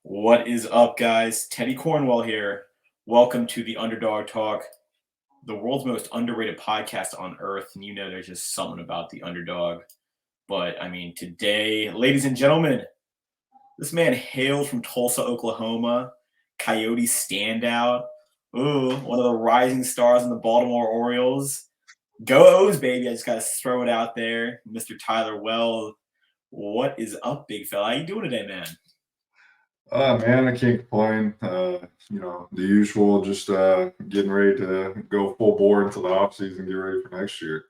What is up, guys? Teddy Cornwell here. Welcome to the Underdog Talk, the world's most underrated podcast on earth. And you know, there's just something about the underdog. But I mean, today, ladies and gentlemen, this man hails from Tulsa, Oklahoma, Coyote standout. Ooh, one of the rising stars in the Baltimore Orioles. Go O's, baby. I just got to throw it out there. Mr. Tyler Well. What is up, big fella? How you doing today, man? Man, I can't complain. The usual, just getting ready to go full bore into the off season, get ready for next year.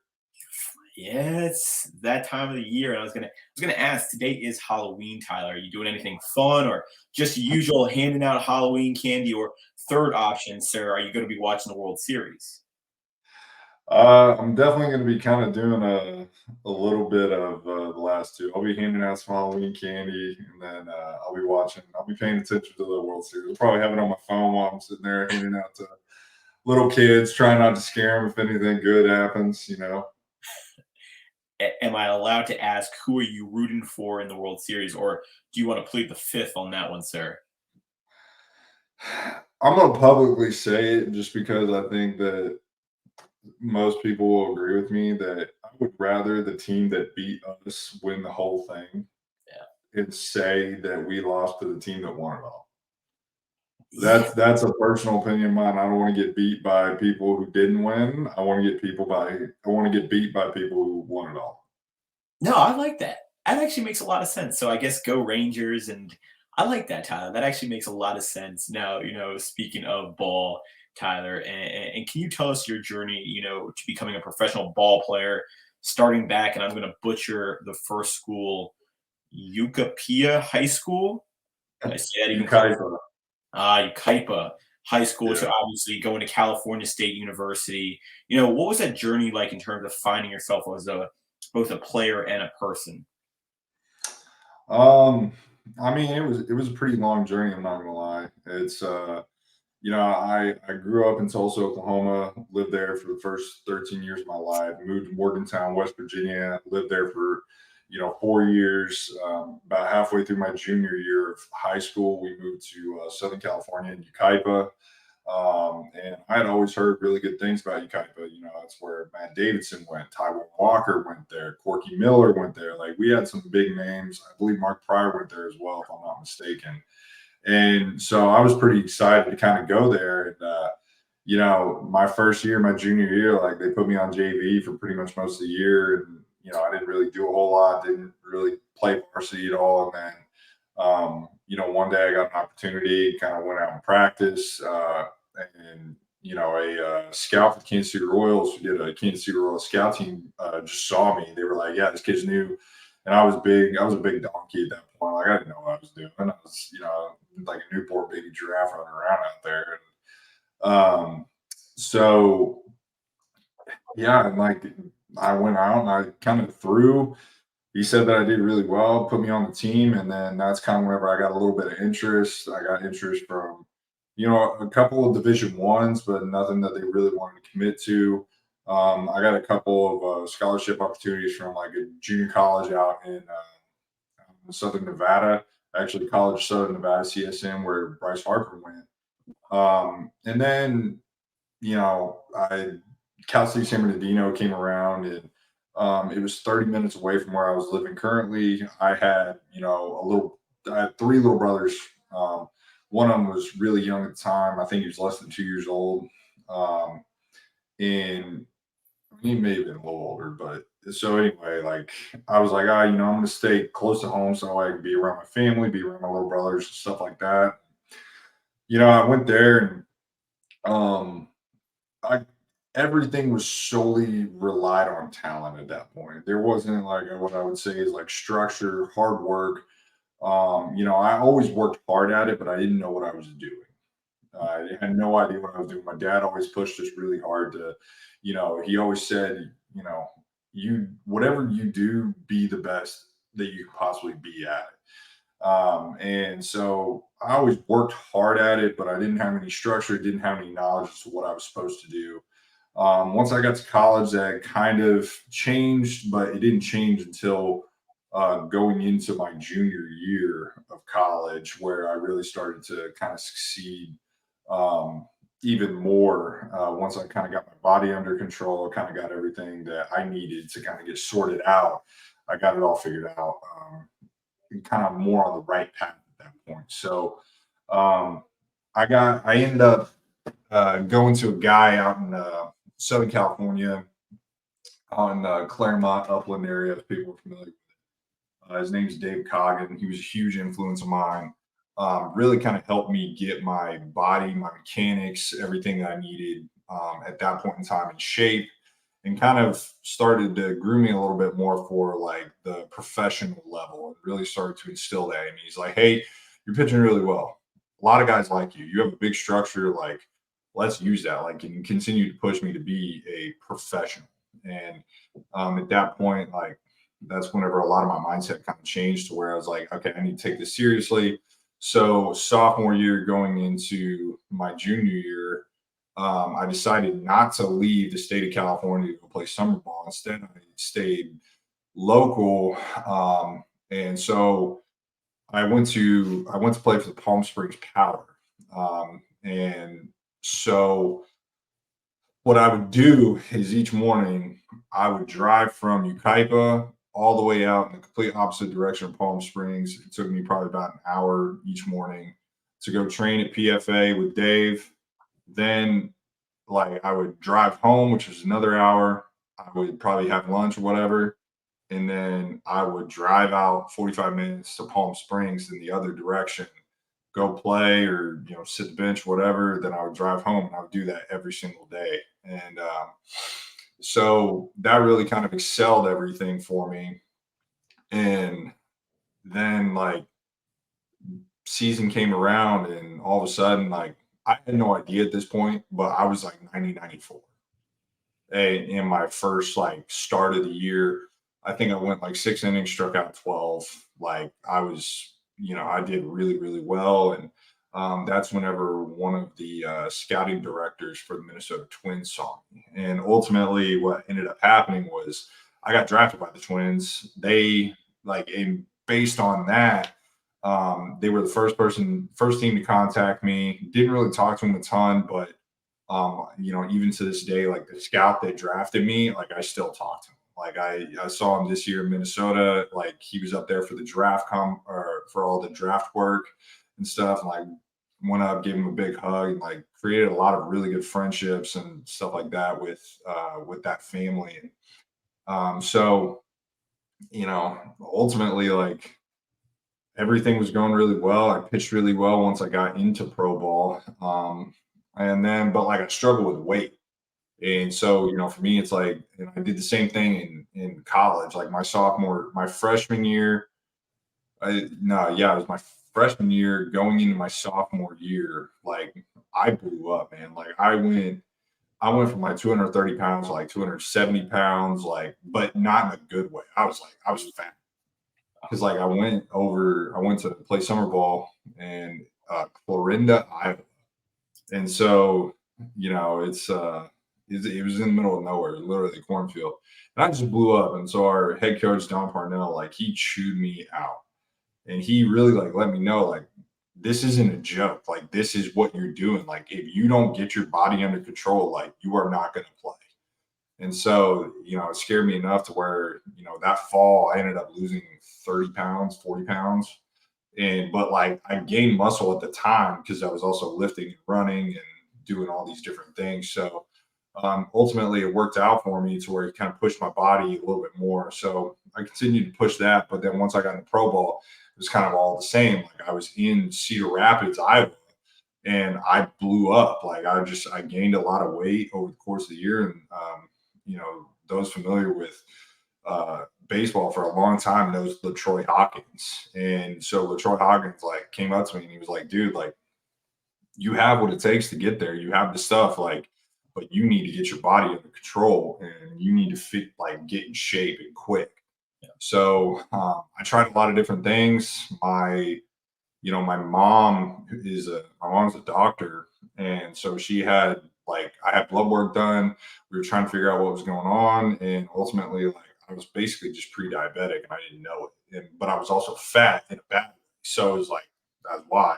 Yeah, it's that time of the year. And I was gonna ask, today is Halloween, Tyler. Are you doing anything fun or just usual handing out Halloween candy? Or third option, sir, are you gonna be watching the World Series? I'm definitely going to be kind of doing a little bit of the last two. I'll be handing out some Halloween candy, and then I'll be watching. I'll be paying attention to the World Series. I'll probably have it on my phone while I'm sitting there handing out to little kids, trying not to scare them if anything good happens. Am I allowed to ask who are you rooting for in the World Series, or do you want to plead the fifth on that one, sir? I'm gonna publicly say it just because I think that most people will agree with me that I would rather the team that beat us win the whole thing Yeah. and say that we lost to the team that won it all. Yeah. That's a personal opinion of mine. I don't want to get beat by people who didn't win. I want to get beat by people who won it all. No, I like that. That actually makes a lot of sense. So I guess go Rangers, and I like that, Tyler. That actually makes a lot of sense. Now, speaking of ball, Tyler, and can you tell us your journey, to becoming a professional ball player, starting back, and I'm going to butcher the first school, Ukapia High School. Did I say that You even guys, correctly? Ukaipa High School to yeah. obviously going to California State University. What was that journey like in terms of finding yourself as a both a player and a person? Um, I mean, it was a pretty long journey. I'm not gonna lie. I grew up in Tulsa, Oklahoma, lived there for the first 13 years of my life, moved to Morgantown, West Virginia, lived there for, 4 years. About halfway through my junior year of high school, we moved to Southern California in Ukaipa. And I had always heard really good things about Ukaipa. That's where Matt Davidson went, Taiwan Walker went there, Corky Miller went there. Like we had some big names. I believe Mark Pryor went there as well, if I'm not mistaken. And so I was pretty excited to kind of go there. And, my first year, my junior year, like they put me on JV for pretty much most of the year. And, I didn't really do a whole lot, didn't really play varsity at all. And then, one day I got an opportunity, kind of went out and practice. And, a scout for the Kansas City Royals, who did a Kansas City Royals scout team, just saw me. They were like, yeah, this kid's new. And I was big. I was a big donkey at that point. Like I didn't know what I was doing. I was, like a Newport baby giraffe running around out there. And so yeah, and like I went out and I kind of threw. He said that I did really well, put me on the team, and then that's kind of whenever I got a little bit of interest. I got interest from, a couple of Division Ones, but nothing that they really wanted to commit to. I got a couple of scholarship opportunities from like a junior college out in Southern Nevada, actually College of Southern Nevada CSM, where Bryce Harper went. And then, I Cal State San Bernardino came around, and it was 30 minutes away from where I was living currently. I had three little brothers. Um, One of them was really young at the time. I think he was less than 2 years old. Um, and he may have been a little older, but so anyway, like I was like, I'm gonna stay close to home so I can be around my family, be around my little brothers, stuff like that. I went there and um I everything was solely relied on talent at that point. There wasn't like what I would say is like structure, hard work. I always worked hard at it, but I didn't know what I was doing. I had no idea what I was doing. My dad always pushed us really hard to, he always said, you whatever you do, be the best that you can possibly be at it. And so I always worked hard at it, but I didn't have any structure, didn't have any knowledge as to what I was supposed to do. Once I got to college, that kind of changed, but it didn't change until going into my junior year of college, where I really started to kind of succeed um, even more once I kind of got my body under control, kind of got everything that I needed to kind of get sorted out. I got it all figured out, and kind of more on the right path at that point. So um, I ended up going to a guy out in Southern California on Claremont, Upland area, if people are familiar. His name's Dave Coggin. He was a huge influence of mine. Really kind of helped me get my body, my mechanics, everything that I needed at that point in time in shape, and kind of started to groom me a little bit more for like the professional level, and really started to instill that in me. He's like, "Hey, you're pitching really well. A lot of guys like you. You have a big structure. Like, let's use that. Like, and continue to push me to be a professional." And at that point, like that's whenever a lot of my mindset kind of changed to where I was like, okay, I need to take this seriously. So sophomore year going into my junior year, I decided not to leave the state of California to go play summer ball. Instead, I stayed local, and so I went to play for the Palm Springs Power, and so what I would do is each morning I would drive from Ukaipa all the way out in the complete opposite direction of Palm Springs. It took me probably about an hour each morning to go train at PFA with Dave. Then, like, I would drive home, which was another hour. I would probably have lunch or whatever. And then I would drive out 45 minutes to Palm Springs in the other direction, go play or sit the bench, whatever. Then I would drive home, and I would do that every single day. And so that really kind of excelled everything for me. And then like season came around, and all of a sudden, like I had no idea at this point, but I was like 90-94 in my first like start of the year. I think I went like 6 innings, struck out 12. Like I did really, really well. And that's whenever one of the scouting directors for the Minnesota Twins saw me. And ultimately, what ended up happening was I got drafted by the Twins. They and based on that, they were the first team to contact me. Didn't really talk to them a ton, but even to this day, like the scout that drafted me, like I still talk to him. Like I saw him this year in Minnesota. Like he was up there for the or for all the draft work and stuff. And like went up, gave him a big hug, and like created a lot of really good friendships and stuff like that with that family. And so ultimately, like everything was going really well. I pitched really well once I got into pro ball. And then, but like I struggled with weight. And so, for me, it's like, I did the same thing in college. Like my freshman year, no, yeah, it was my freshman year going into my sophomore year. Like I blew up, man. Like I went from like 230 pounds to like 270 pounds, like, but not in a good way. I was fat because like I went to play summer ball in Florinda, Iowa. And so, it was in the middle of nowhere, literally a cornfield. And I just blew up. And so our head coach, Don Parnell, like he chewed me out. And he really like let me know, like, this isn't a joke. Like, this is what you're doing. Like, if you don't get your body under control, like you are not going to play. And so, it scared me enough to where, that fall I ended up losing 30 pounds, 40 pounds. But like I gained muscle at the time because I was also lifting and running and doing all these different things. So ultimately it worked out for me to where it kind of pushed my body a little bit more. So I continued to push that. But then once I got into pro ball, it was kind of all the same. Like I was in Cedar Rapids, Iowa, and I blew up. Like I gained a lot of weight over the course of the year. And those familiar with baseball for a long time knows LaTroy Hawkins. And so LaTroy Hawkins like came up to me and he was like, dude, like you have what it takes to get there. You have the stuff, like, but you need to get your body under control and you need to get in shape and quick. Yeah. So I tried a lot of different things. My mom my mom's a doctor. And so I had blood work done. We were trying to figure out what was going on. And ultimately, like, I was basically just pre-diabetic and I didn't know it. but I was also fat in a bad way. So it was like, that's why.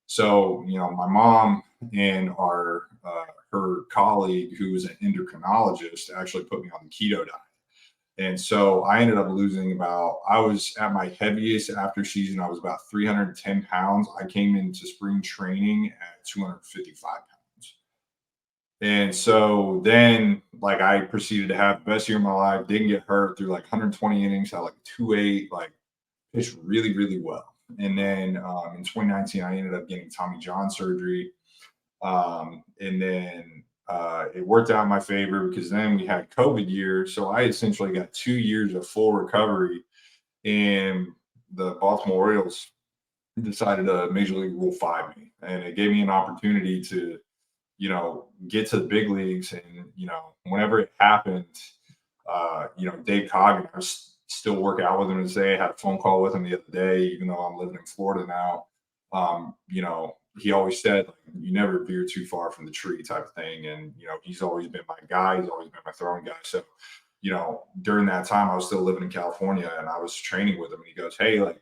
So, my mom and her colleague, who was an endocrinologist, actually put me on the keto diet. And so I ended up losing I was at my heaviest after season. I was about 310 pounds. I came into spring training at 255 pounds. And so then, like, I proceeded to have the best year of my life, didn't get hurt through like 120 innings, had like 2.8, like, pitched really, really well. And then in 2019, I ended up getting Tommy John surgery. And then it worked out in my favor because then we had COVID year. So I essentially got 2 years of full recovery. And the Baltimore Orioles decided to Major League Rule 5 me. And it gave me an opportunity to, get to the big leagues. And, whenever it happened, Dave Coggin, I was still working out with him today. I had a phone call with him the other day, even though I'm living in Florida now. He always said, like, you never veer too far from the tree type of thing. And, he's always been my guy. He's always been my throwing guy. So, during that time, I was still living in California and I was training with him. And he goes, hey, like,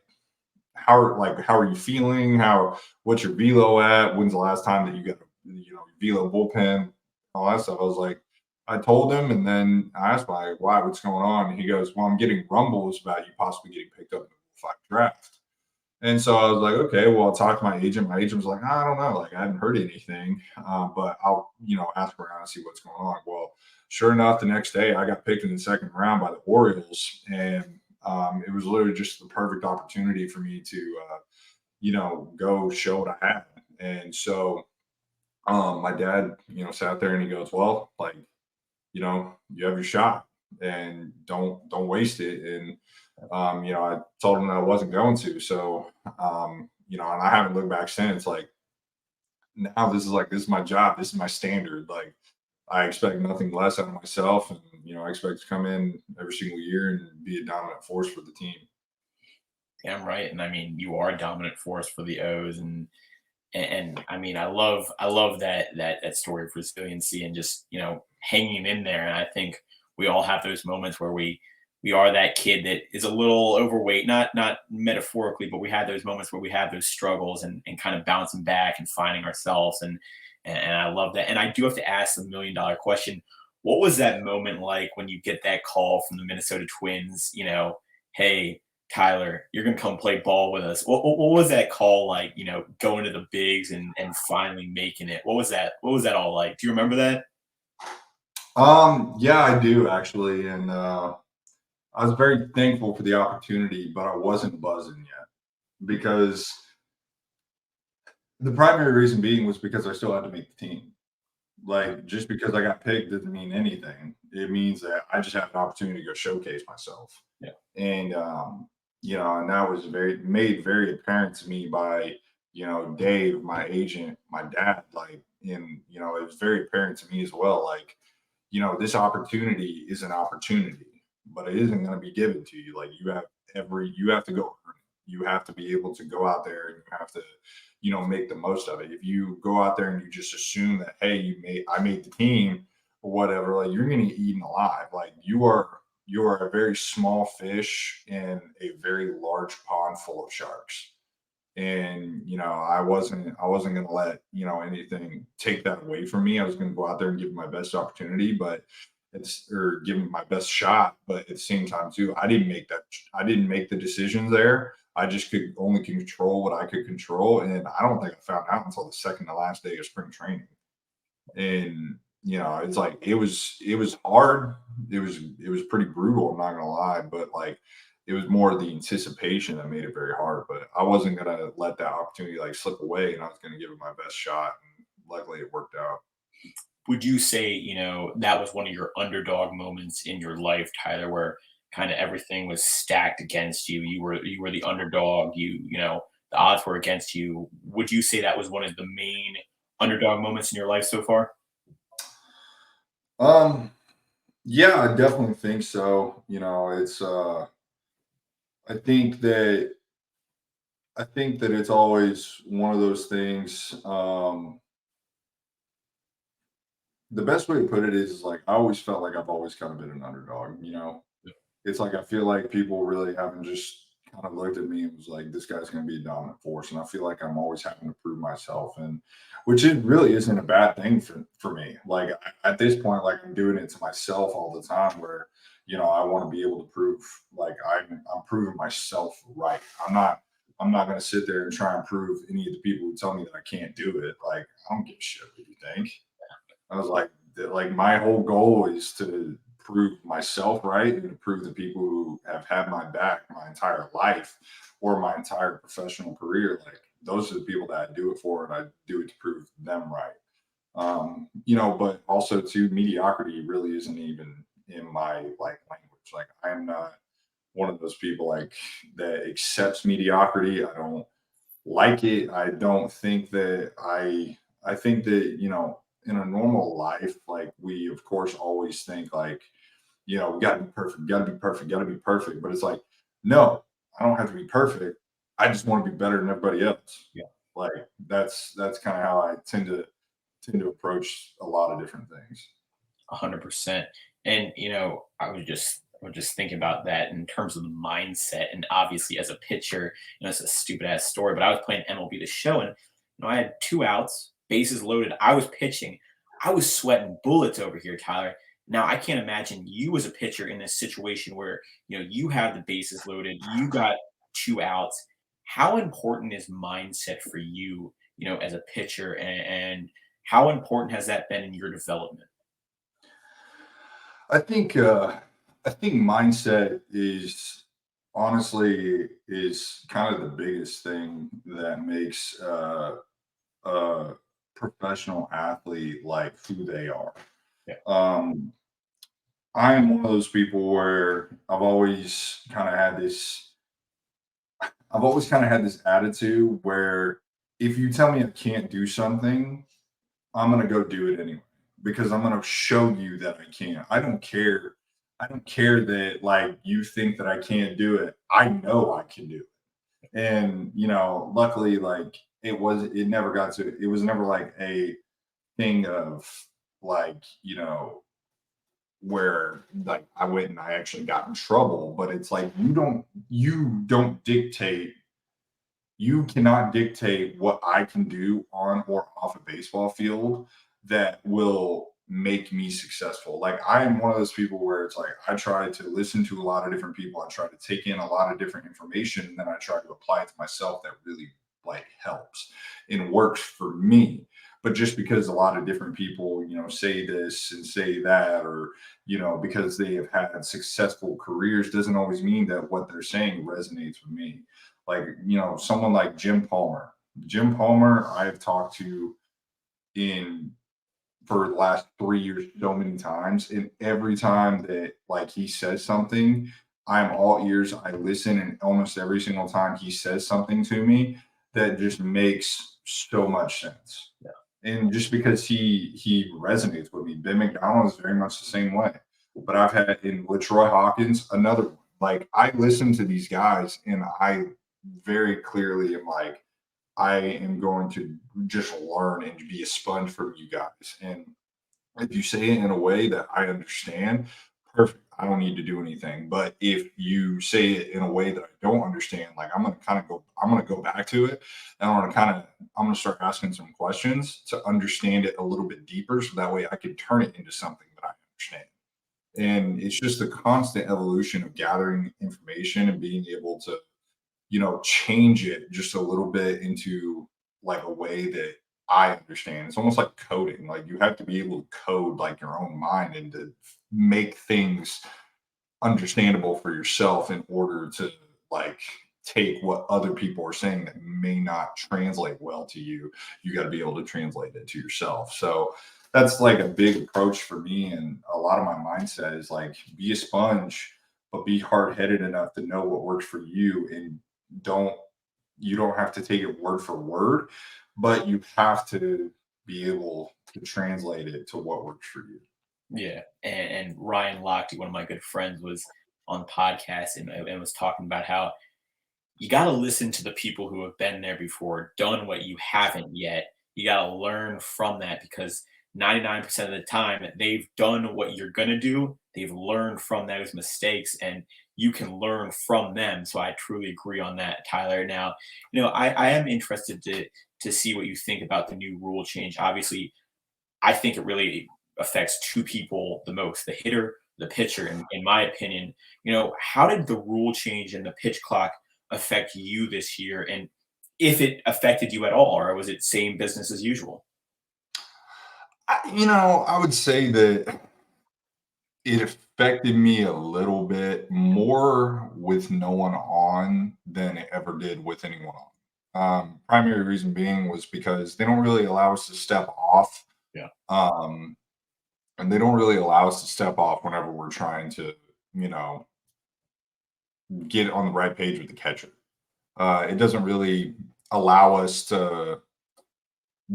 how are you feeling? What's your velo at? When's the last time that you got velo bullpen, all that stuff? I was like, I told him, and then I asked why, what's going on? And he goes, well, I'm getting rumbles about you possibly getting picked up in the 5 draft. And so I was like, okay, well, I'll talk to my agent. My agent was like, I don't know, like, I haven't heard anything, but I'll, ask around and see what's going on. Well, sure enough, the next day I got picked in the second round by the Orioles, and it was literally just the perfect opportunity for me to, go show what I had. And so my dad, sat there and he goes, well, like, you have your shot and don't waste it. And I told him that I wasn't going to. So and I haven't looked back since. Like, now this is my job. This is my standard. Like, I expect nothing less out of myself, and I expect to come in every single year and be a dominant force for the team. Damn right. And I mean, you are a dominant force for the O's, and I mean, I love that story of resiliency and just hanging in there. And I think we all have those moments where we are that kid that is a little overweight, not metaphorically, but we have those moments where we have those struggles and kind of bouncing back and finding ourselves. And I love that. And I do have to ask the $1 million question. What was that moment like when you get that call from the Minnesota Twins? Hey, Tyler, you're gonna come play ball with us. What was that call like? Going to the bigs and finally making it. What was that? What was that all like? Do you remember that? Yeah, I do actually, and I was very thankful for the opportunity, but I wasn't buzzing yet because the primary reason being was because I still had to make the team. Like, just because I got picked doesn't mean anything. It means that I just have an opportunity to go showcase myself. Yeah. And and that was very apparent to me by, Dave, my agent, my dad, like, and it was very apparent to me as well. Like, this opportunity is an opportunity, but it isn't going to be given to you. Like, you have to go earn it. You have to be able to go out there and you have to, make the most of it. If you go out there and you just assume that, hey, I made the team or whatever, like, you're going to get eaten alive. Like, you are a very small fish in a very large pond full of sharks. And I wasn't going to let anything take that away from me. I was going to go out there and give it my best opportunity, but it's or give it my best shot. But at the same time too, I didn't make the decisions there. I just could only control what I could control, and I don't think I found out until the second to last day of spring training. And it's like it was hard. It was pretty brutal, I'm not gonna lie, but like, it was more the anticipation that made it very hard. But I wasn't gonna let that opportunity like slip away, and I was gonna give it my best shot, and luckily it worked out. Would you say, that was one of your underdog moments in your life, Tyler, where kind of everything was stacked against you? You were the underdog. The odds were against you. Would you say that was one of the main underdog moments in your life so far? um yeah, I definitely think so. It's I think that it's always one of those things. The best way to put it is like, I always felt like I've always kind of been an underdog. It's like I feel like people really haven't just kind of looked at me and was like, this guy's going to be a dominant force. And I feel like I'm always having to prove myself. And which it really isn't a bad thing for me. Like at this point, like I'm doing it to myself all the time where, I want to be able to prove like I'm proving myself right. I'm not going to sit there and try and prove any of the people who tell me that I can't do it. Like, I don't give a shit what you think. I was like my whole goal is to prove myself right and to prove the people who have had my back my entire life or my entire professional career. Like, those are the people that I do it for, and I do it to prove them right. But also too, mediocrity really isn't even in my like language. Like, I'm not one of those people like that accepts mediocrity. I don't like it. I don't think that I think that, in a normal life, like we of course always think like, we gotta be perfect, gotta be perfect, gotta be perfect. But it's like, no, I don't have to be perfect. I just want to be better than everybody else. Yeah. Like that's kind of how I tend to approach a lot of different things. 100%. And I was just thinking about that in terms of the mindset. And obviously, as a pitcher, it's a stupid ass story, but I was playing MLB The Show, and I had two outs, bases loaded. I was pitching. I was sweating bullets over here, Tyler. Now I can't imagine you as a pitcher in this situation where you have the bases loaded, you got two outs. How important is mindset for you, as a pitcher, and how important has that been in your development? I think I think mindset is kind of the biggest thing that makes a professional athlete like who they are. Yeah. Um, I am one of those people where I've always kind of had this attitude where if you tell me I can't do something, I'm gonna go do it anyway because I'm gonna show you that I can. I don't care. I don't care that like you think that I can't do it. I know I can do it. And luckily, like it never got to it was never like a thing of like, where like I went and I actually got in trouble. But it's like you don't dictate you cannot dictate what I can do on or off a baseball field that will make me successful. Like, I am one of those people where it's like I try to listen to a lot of different people. I try to take in a lot of different information, and then I try to apply it to myself that really like helps and works for me. But just because a lot of different people, say this and say that, or because they have had successful careers, doesn't always mean that what they're saying resonates with me. Like, someone like Jim Palmer. Jim Palmer, I've talked to in for the last 3 years so many times. And every time that like he says something, I'm all ears. I listen, and almost every single time he says something to me that just makes so much sense. Yeah. And just because he resonates with me. Ben McDonald is very much the same way. But I've had in LaTroy Hawkins, another one. Like, I listen to these guys and I very clearly am like, I am going to just learn and be a sponge from you guys. And if you say it in a way that I understand, perfect. I don't need to do anything. But if you say it in a way that I don't understand, like I'm gonna go back to it and I'm gonna start asking some questions to understand it a little bit deeper so that way I can turn it into something that I understand. And it's just a constant evolution of gathering information and being able to change it just a little bit into like a way that I understand. It's almost like coding. Like, you have to be able to code like your own mind and to make things understandable for yourself in order to like take what other people are saying that may not translate well to you. You got to be able to translate it to yourself. So that's like a big approach for me. And a lot of my mindset is like, be a sponge, but be hard-headed enough to know what works for you. And don't you don't have to take it word for word, but you have to be able to translate it to what works for you. Yeah, and Ryan Lochte, one of my good friends, was on podcast and was talking about how you got to listen to the people who have been there before, done what you haven't yet. You got to learn from that because 99% of the time they've done what you're gonna do. they've learned from those mistakes, and you can learn from them. So I truly agree on that, Tyler. Now, I am interested to see what you think about the new rule change. Obviously, I think it really affects two people the most, the hitter, the pitcher, in my opinion. How did the rule change and the pitch clock affect you this year? And if it affected you at all, or was it same business as usual? I would say that it affected me a little bit more with no one on than it ever did with anyone on. Primary reason being was because they don't really allow us to step off. Yeah. Um, and they don't really allow us to step off whenever we're trying to, you know, get on the right page with the catcher. It doesn't really allow us to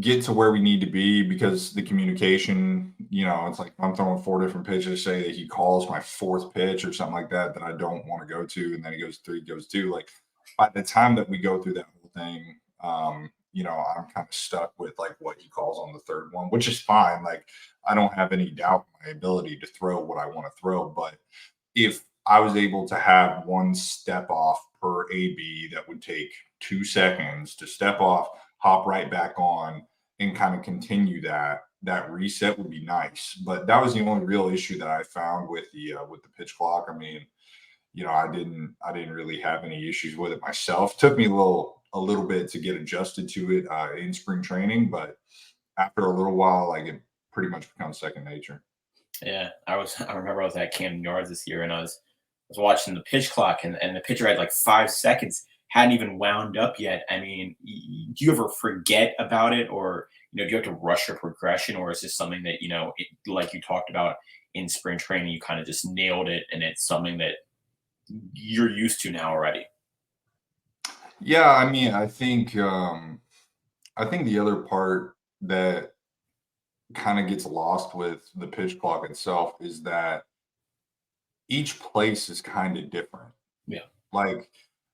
get to where we need to be because the communication, it's like I'm throwing four different pitches, say that he calls my fourth pitch or something like that I don't want to go to, and then he goes three, goes two. Like by the time that we go through that whole thing, I'm kind of stuck with like what he calls on the third one, which is fine. Like I don't have any doubt in my ability to throw what I want to throw, but if I was able to have one step off per AB that would take 2 seconds to step off, hop right back on, and kind of continue that reset would be nice. But that was the only real issue that I found with the pitch clock. I mean, I didn't really have any issues with it myself. Took me a little bit to get adjusted to it in spring training, but after a little while, like it pretty much becomes second nature. Yeah, I remember I was at Camden Yards this year, and I was watching the pitch clock, and the pitcher had like 5 seconds, hadn't even wound up yet. I mean, do you ever forget about it, or do you have to rush your progression, or is this something that like you talked about in spring training, you kind of just nailed it, and it's something that you're used to now already? Yeah, I mean, I think the other part that kind of gets lost with the pitch clock itself is that each place is kind of different. Yeah. Like,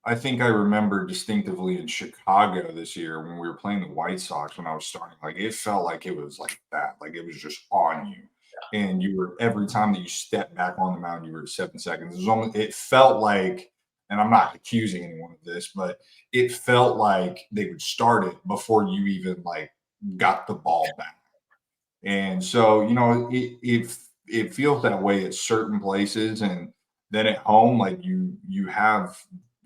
I think I remember distinctively in Chicago this year when we were playing the White Sox when I was starting, like it felt like it was like that, like it was just on you. And you were every time that you stepped back on the mound, you were at 7 seconds. It was almost it felt like, and I'm not accusing anyone of this, but it felt like they would start it before you even like got the ball back. And so, it feels that way at certain places, and then at home, like you have,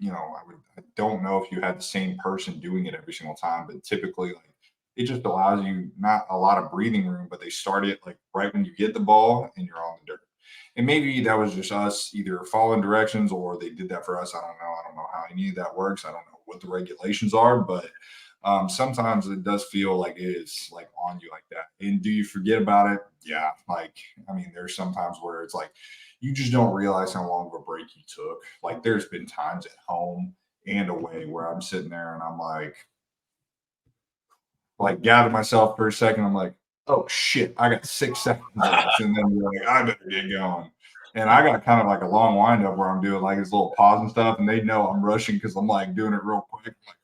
I don't know if you had the same person doing it every single time, but typically, like it just allows you not a lot of breathing room, but they start it like right when you get the ball and you're on the dirt. And maybe that was just us either following directions or they did that for us. I don't know. I don't know how any of that works. I don't know what the regulations are, but sometimes it does feel like it is like on you like that. And do you forget about it? Yeah. Like, I mean, there's sometimes where it's like you just don't realize how long of a break you took. Like, there's been times at home and away where I'm sitting there and I'm like gather myself for a second. I'm like, oh shit, I got 6 seconds left. And then you're like, I better get going. And I got kind of like a long windup where I'm doing like this little pause and stuff, and they know I'm rushing because I'm like doing it real quick. I'm like,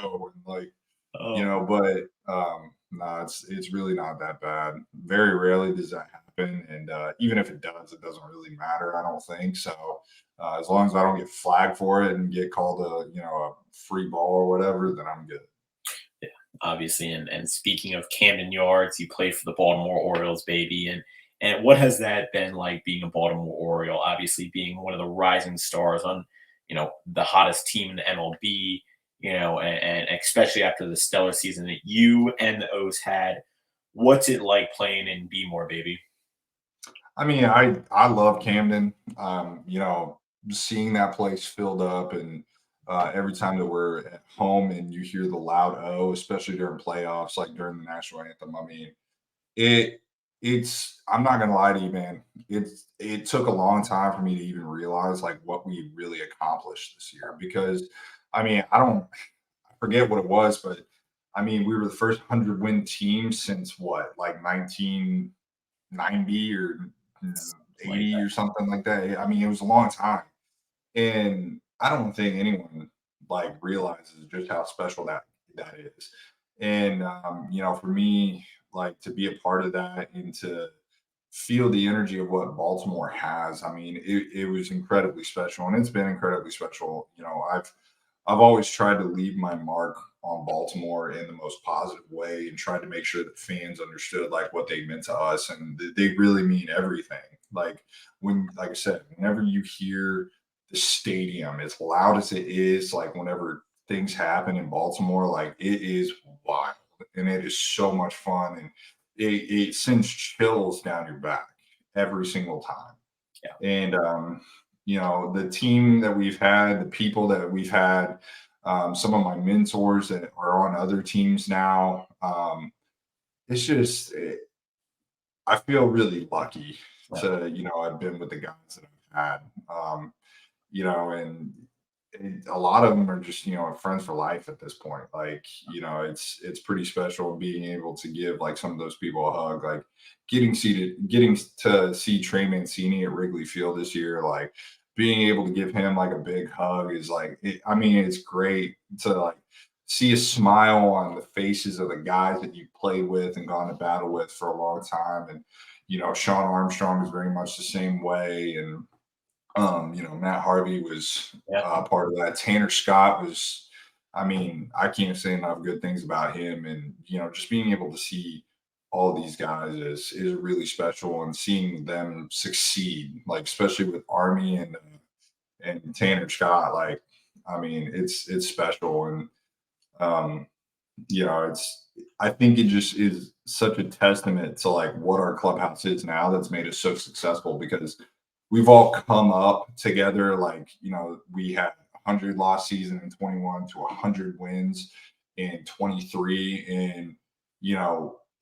go and like Oh, but no, it's really not that bad. Very rarely does that happen, and even if it does, it doesn't really matter. I don't think so. As long as I don't get flagged for it and get called a free ball or whatever, then I'm good. yeah, obviously. And speaking of Camden Yards, you played for the Baltimore Orioles, baby. And what has that been like being a Baltimore Oriole? Obviously, being one of the rising stars on, the hottest team in the MLB. And especially after the stellar season that you and the O's had, what's it like playing in Be More, baby? I mean, I love Camden. Seeing that place filled up, and every time that we're at home and you hear the loud O, especially during playoffs, like during the national anthem. I mean, It it's I'm not gonna lie to you, man. It took a long time for me to even realize like what we really accomplished this year because I mean, I forget what it was, but I mean, we were the first 100-win team since what, like 1990 or Like 80 or something like that. I mean, it was a long time. And I don't think anyone like realizes just how special that is. And for me, like to be a part of that and feel the energy of what Baltimore has. I mean, it was incredibly special, and it's been incredibly special. I've always tried to leave my mark on Baltimore in the most positive way and tried to make sure that fans understood like what they meant to us, and they really mean everything. Like I said, whenever you hear the stadium, as loud as it is, like whenever things happen in Baltimore, like it is wild and it is so much fun, and it sends chills down your back every single time. Yeah. And the team that we've had, the people that we've had, some of my mentors that are on other teams now. It's just, I feel really lucky Yeah. to, I've been with the guys that I've had. And a lot of them are just friends for life at this point. Like, it's pretty special being able to give like some of those people a hug. Like getting to see Trey Mancini at Wrigley Field this year, like being able to give him like a big hug is like I mean, it's great to like see a smile on the faces of the guys that you played with and gone to battle with for a long time. And Sean Armstrong is very much the same way. And Matt Harvey was Yeah. part of that. Tanner Scott was, I mean, I can't say enough good things about him. And, just being able to see all of these guys is really special, and seeing them succeed, like especially with Army and Tanner Scott, like, I mean, it's special. And um, it's I think it just is such a testament to like what our clubhouse is now that's made us so successful, because we've all come up together. Like, we had 100 lost season in 21 to 100 wins in 23, and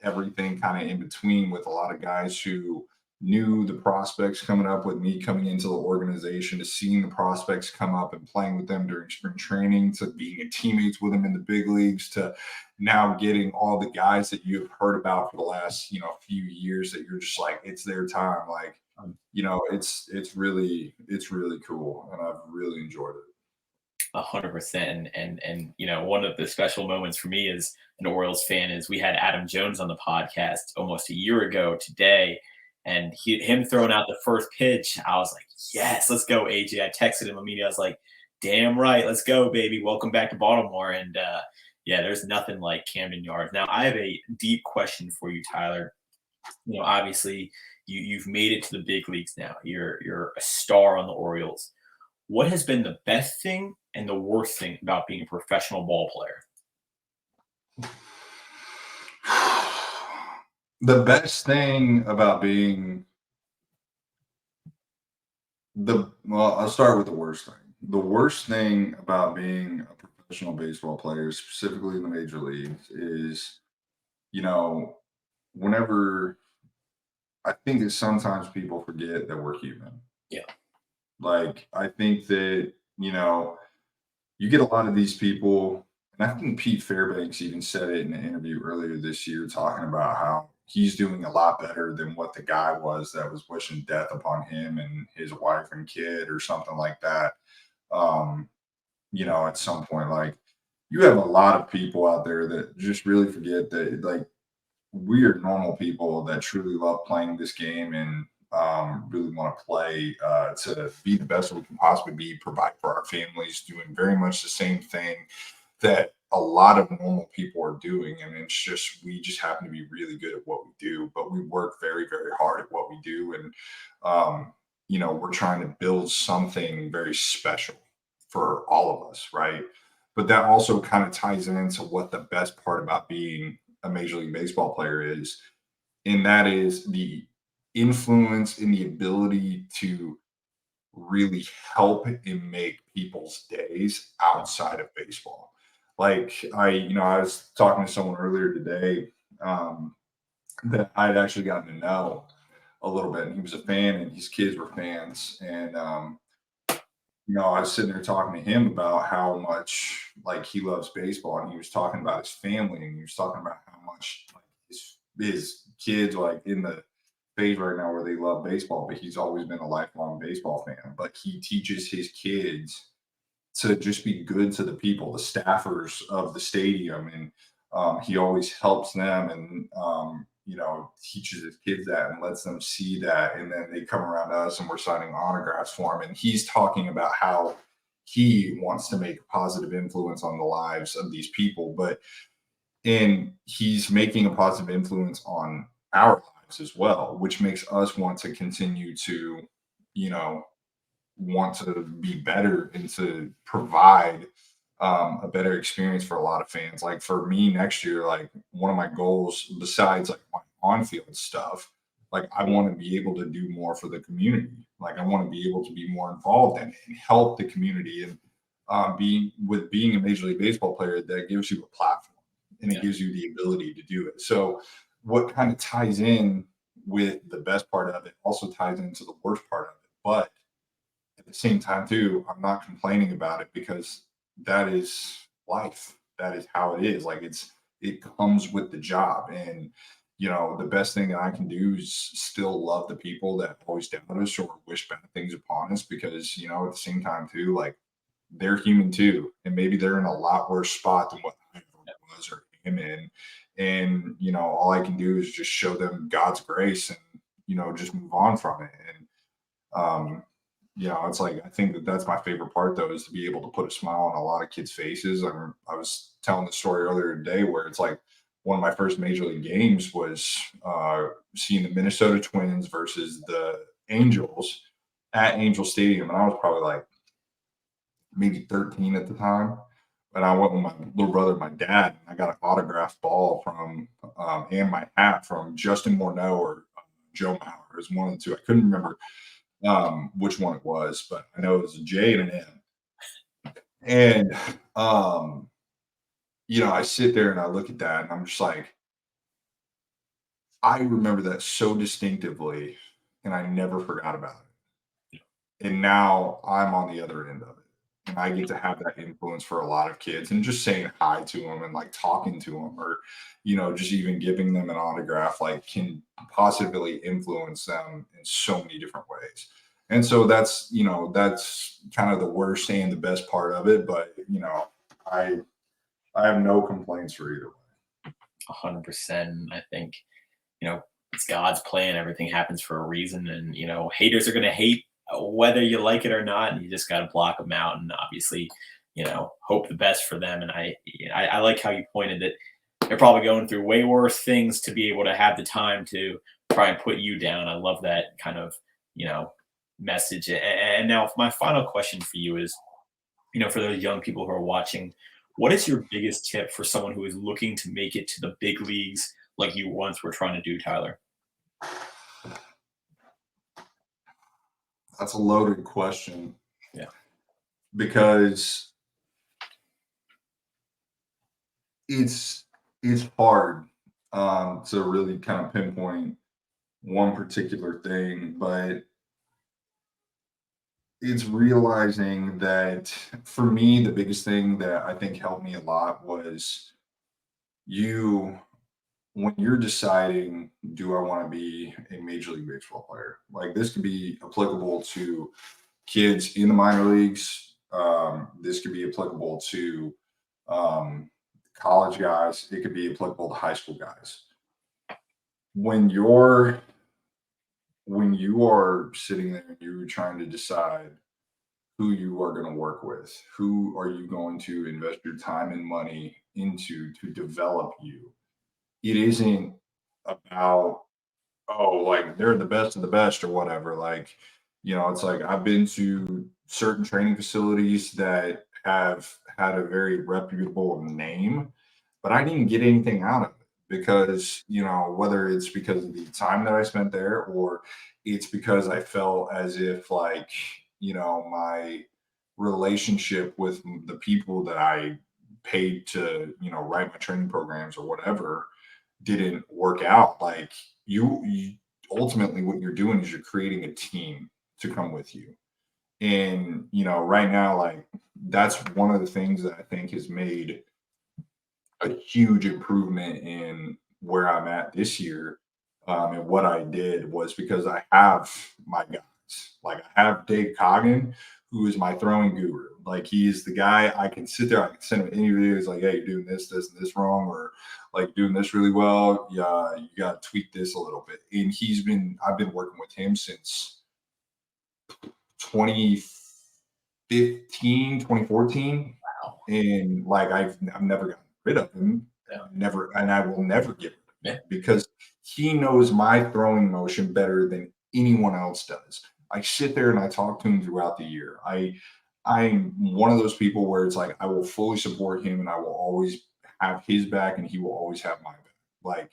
everything kind of in between, with a lot of guys who knew the prospects coming up with me coming into the organization, to seeing the prospects come up and playing with them during spring training, to being teammates with them in the big leagues, to now getting all the guys that you've heard about for the last few years that you're just like, it's their time. Like, Um, it's really cool, and I've really enjoyed it. 100%. One of the special moments for me as an Orioles fan is we had Adam Jones on the podcast almost a year ago today, and him throwing out the first pitch. I was like, yes, let's go, AJ. I texted him immediately. I was like, damn right, let's go, baby. Welcome back to Baltimore. And yeah, there's nothing like Camden Yards. Now, I have a deep question for you, Tyler. Obviously, you've made it to the big leagues now. You're a star on the Orioles. What has been the best thing and the worst thing about being a professional ball player? The best thing about being well, I'll start with the worst thing. The worst thing about being a professional baseball player, specifically in the major leagues, is, you know, whenever I think that sometimes people forget that we're human. Yeah. Like, I think that, you get a lot of these people, and I think Pete Fairbanks even said it in an interview earlier this year, talking about how he's doing a lot better than what the guy was that was wishing death upon him and his wife and kid or something like that. Um, at some point, like, you have a lot of people out there that just really forget that, like, we are normal people that truly love playing this game, and really want to play to be the best we can possibly be, provide for our families, doing very much the same thing that a lot of normal people are doing. And it's just, we just happen to be really good at what we do, but we work very, very hard at what we do. And, we're trying to build something very special for all of us, right? But that also kind of ties into what the best part about being a Major League Baseball player is, and that is the influence and the ability to really help and make people's days outside of baseball. Like, I was talking to someone earlier today, that I'd actually gotten to know a little bit, and he was a fan, and his kids were fans, and I was sitting there talking to him about how much like he loves baseball, and he was talking about his family, and he was talking about how much like his kids like in the phase right now where they love baseball, but he's always been a lifelong baseball fan. But he teaches his kids to just be good to the people, the staffers of the stadium, and he always helps them, and teaches his kids that and lets them see that. And then they come around us and we're signing autographs for him. And he's talking about how he wants to make a positive influence on the lives of these people. And he's making a positive influence on our lives as well, which makes us want to continue to, you know, want to be better and to provide a better experience for a lot of fans. Like for me next year, like one of my goals, besides like my on-field stuff, like I want to be able to do more for the community. Like I want to be able to be more involved in it and help the community. And being a Major League Baseball player, that gives you a platform and it Yeah. gives you the ability to do it. So what kind of ties in with the best part of it also ties into the worst part of it. But at the same time too, I'm not complaining about it because that is life. That is how it is. Like it comes with the job. And the best thing that I can do is still love the people that always doubt us or wish bad things upon us because at the same time too, like they're human too. And maybe they're in a lot worse spot than what I ever was or am in. And all I can do is just show them God's grace and just move on from it. And it's like I think that that's my favorite part though is to be able to put a smile on a lot of kids' faces. I was telling the story earlier today where it's like one of my first major league games was seeing the Minnesota Twins versus the Angels at Angel Stadium, and I was probably like maybe 13 at the time. And I went with my little brother, and my dad, and I got an autographed ball from and my hat from Justin Morneau or Joe Mauer. It was one of the two. I couldn't remember which one it was, but I know it was a J and an M. And I sit there and I look at that and I'm just like, I remember that so distinctively and I never forgot about it. And now I'm on the other end of it. And I get to have that influence for a lot of kids and just saying hi to them and like talking to them or, just even giving them an autograph, like can possibly influence them in so many different ways. And so that's kind of the worst and the best part of it. But, I, I have no complaints for either way. 100%. I think, it's God's plan. Everything happens for a reason. And, haters are going to hate whether you like it or not. And you just got to block them out and obviously, hope the best for them. And I like how you pointed that they're probably going through way worse things to be able to have the time to try and put you down. I love that kind of, message. And now my final question for you is, for those young people who are watching, what is your biggest tip for someone who is looking to make it to the big leagues like you once were trying to do, Tyler? That's a loaded question Yeah. because it's hard to really kind of pinpoint one particular thing, but it's realizing that for me, the biggest thing that I think helped me a lot was you when you're deciding, do I want to be a major league baseball player? Like this could be applicable to kids in the minor leagues. This could be applicable to um, college guys. It could be applicable to high school guys. When you're when you are sitting there and you're trying to decide who you are going to work with, who are you going to invest your time and money into to develop you, it isn't about like they're the best of the best or whatever. Like, it's like I've been to certain training facilities that have had a very reputable name, but I didn't get anything out of it because, whether it's because of the time that I spent there or it's because I felt as if like, my relationship with the people that I paid to, write my training programs or whatever didn't work out. Like you ultimately what you're doing is you're creating a team to come with you. And right now, like that's one of the things that I think has made a huge improvement in where I'm at this year. And what I did was because I have my guys, like I have Dave Coggin, who is my throwing guru. Like he's the guy I can sit there, I can send him any videos like, hey, you're doing this, and this wrong, or like doing this really well. Yeah, you got to tweak this a little bit. And I've been working with him since 2015, 2014. Wow. And like I've never gotten rid of him. Yeah. Never, and I will never get rid of him Yeah. because he knows my throwing motion better than anyone else does. I sit there and I talk to him throughout the year. I'm one of those people where it's like I will fully support him and I will always have his back and he will always have my back. Like,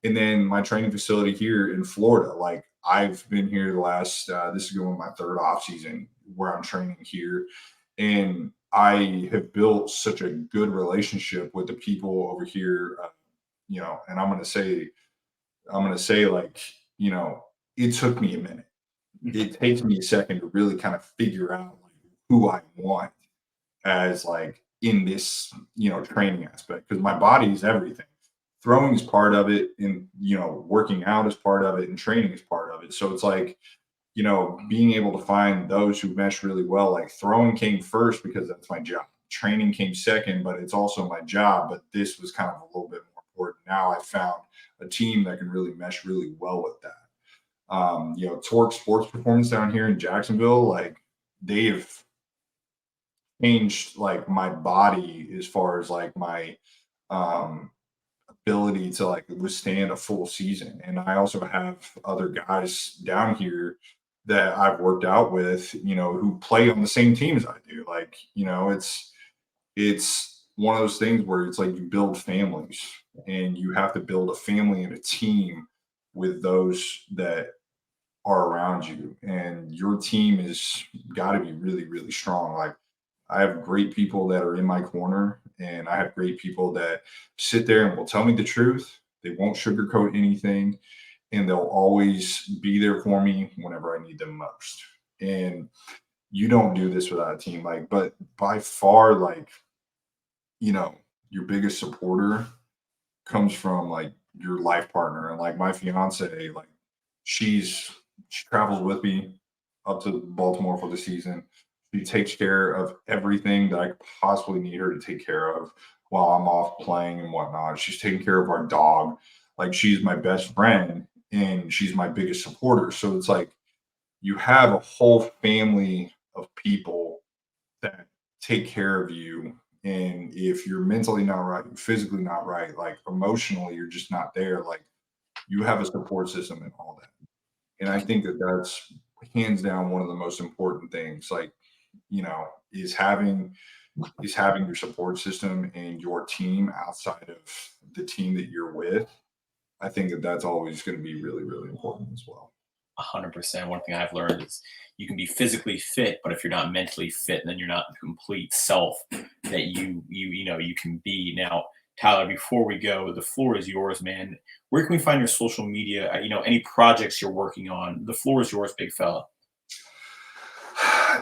and then my training facility here in Florida, like I've been here the last this is going my third off season where I'm training here, and I have built such a good relationship with the people over here. And I'm gonna say like, it took me a minute. It takes me a second to really kind of figure out like who I want as like in this, training aspect because my body is everything. Throwing is part of it, and working out is part of it, and training is part of it. So it's like, being able to find those who mesh really well. Like throwing came first because that's my job. Training came second, but it's also my job. But this was kind of a little bit more important. Now I found a team that can really mesh really well with that. Torque Sports Performance down here in Jacksonville, like they've changed like my body as far as like my um ability to like withstand a full season. And I also have other guys down here that I've worked out with, who play on the same team as I do. Like, it's one of those things where it's like you build families and you have to build a family and a team with those that are around you. And your team is got to be really, really strong. Like I have great people that are in my corner, and I have great people that sit there and will tell me the truth. They won't sugarcoat anything, and they'll always be there for me whenever I need them most. And you don't do this without a team. Like, but by far, like, you know, your biggest supporter comes from like your life partner. And like my fiance, like she travels with me up to Baltimore for the season. She takes care of everything that I could possibly need her to take care of while I'm off playing and whatnot. She's taking care of our dog. Like she's my best friend and she's my biggest supporter. So it's like you have a whole family of people that take care of you. And if you're mentally not right, you're physically not right, like emotionally, you're just not there. Like you have a support system and all that. And I think that that's hands down one of the most important things. Like, is having your support system and your team outside of the team that you're with. I think that that's always going to be really, really important as well. 100%. One thing I've learned is you can be physically fit, but if you're not mentally fit, then you're not the complete self that you can be. Now, Tyler, before we go, the floor is yours, man. Where can we find your social media? Any projects you're working on? The floor is yours, big fella.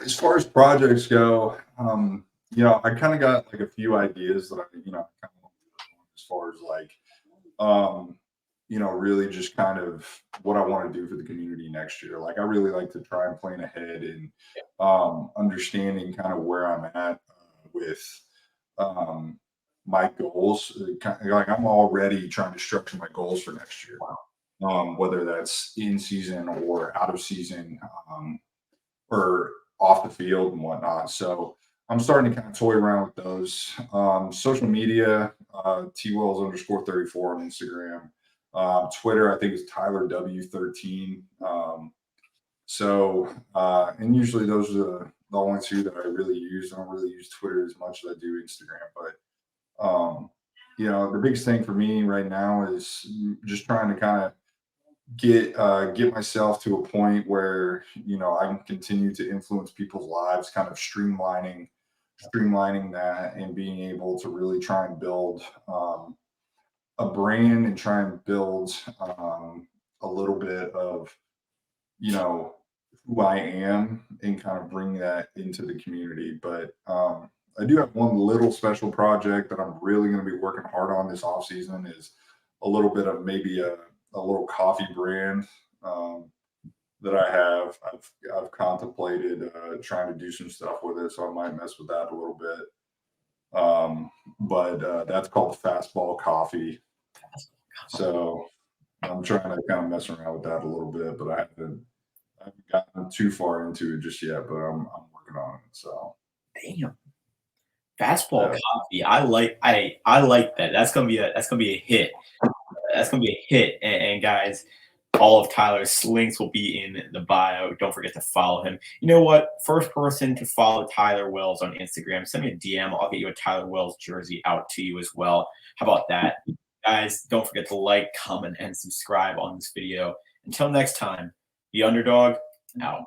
As far as projects go, I kind of got like a few ideas that I, kind of as far as like, really just kind of what I want to do for the community next year. Like I really like to try and plan ahead and understanding kind of where I'm at with um, my goals. Like I'm already trying to structure my goals for next year, whether that's in season or out of season. Or off the field and whatnot. So I'm starting to kind of toy around with those. Social media, T Wells _34 on Instagram. Twitter, I think is Tyler W13. And usually those are the only two that I really use. I don't really use Twitter as much as I do Instagram, but the biggest thing for me right now is just trying to kind of get myself to a point where I can continue to influence people's lives, kind of streamlining that and being able to really try and build a brand and try and build a little bit of who I am and kind of bring that into the community. But I do have one little special project that I'm really going to be working hard on this off season is a little bit of maybe a little coffee brand. Um, that I have. I've contemplated trying to do some stuff with it, so I might mess with that a little bit. But that's called Fastball Coffee. So I'm trying to kind of mess around with that a little bit, but I haven't gotten too far into it just yet. But I'm working on it. So Damn. Fastball yeah. coffee. I like that. That's gonna be a hit. That's gonna be a hit. And guys, all of Tyler's links will be in the bio. Don't forget to follow him. You know what? First person to follow Tyler Wells on Instagram, send me a DM. I'll get you a Tyler Wells jersey out to you as well. How about that? Guys, don't forget to like, comment, and subscribe on this video. Until next time, the underdog out.